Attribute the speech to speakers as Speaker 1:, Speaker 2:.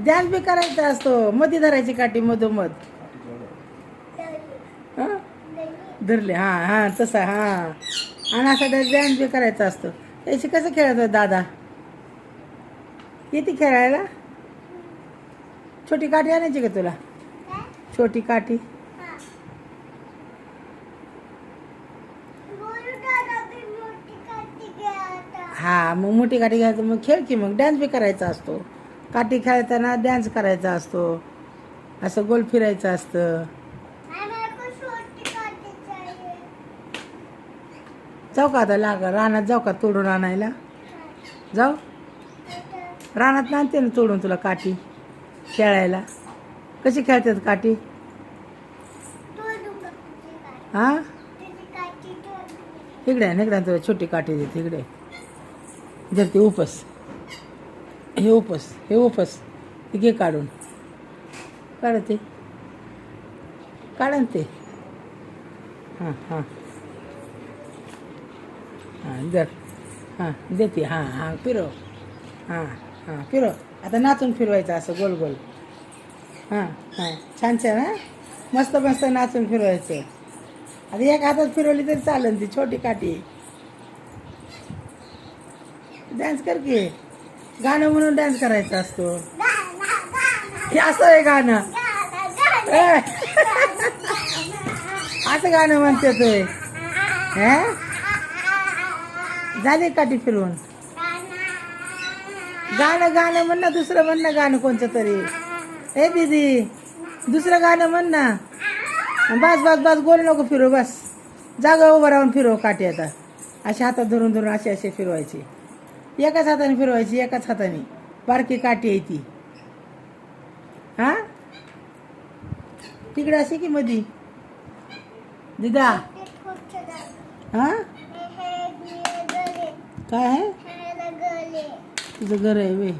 Speaker 1: ध्यान बी करायचा असतो. मधी धरायची काठी मधोमध. हां धरले. हां हां तसा. हां आणि असा ध्यान बी करायचा असतो. त्याशी कसं खेळत होता दादा? येते खेळायला? छोटी काठी आणायची का तुला? छोटी काठी. हा मग मोठी काठी घ्यायचं. मग खेळ की मग डान्स बी करायचा असतो. काठी खेळताना डान्स करायचा असतो. असं गोल फिरायचं असतं. जाऊ का आता रानात जाऊ का तोडून आणायला? जाऊ रानात आणते ना तोडून तुला काठी खेळायला. कशी खेळतात काठी? हा इकडे इकडे तुला छोटी काठी देते. इकडे जर ते उपस हे उपस हे उपस घे काढून. काढते काढ ते. हां हां हां जर हां देते. हां हां फिरव. हां हां फिरव. आता नाचून फिरवायचं असं गोल गोल. हां हां छान छान. हां मस्त मस्त नाचून फिरवायचं. आता एक हातात फिरवली तरी चालेल. ती छोटी काठी. डान्स कर की. गाणं म्हणून डान्स करायचा असतो. हे असं आहे गाणं. असं गाणं म्हणते तोय. झाली काठी फिरवून. गाणं गाणं म्हण ना. दुसरं म्हण ना गाणं कोणतं तरी. हे दीदी दुसरं गाणं म्हण ना. बस बस बस गोल नको फिरव. बस जागा उभं राहून फिरव काठी. आता अशी हातात धरून धरून अशी अशी फिरवायची. एकाच हाताने फिरवायची. एकाच हाताने. बारकी काठी आहे ती. हा तिकडे अशी की मधी दिदा. हा काय आहे? तुझं घर आहे वे.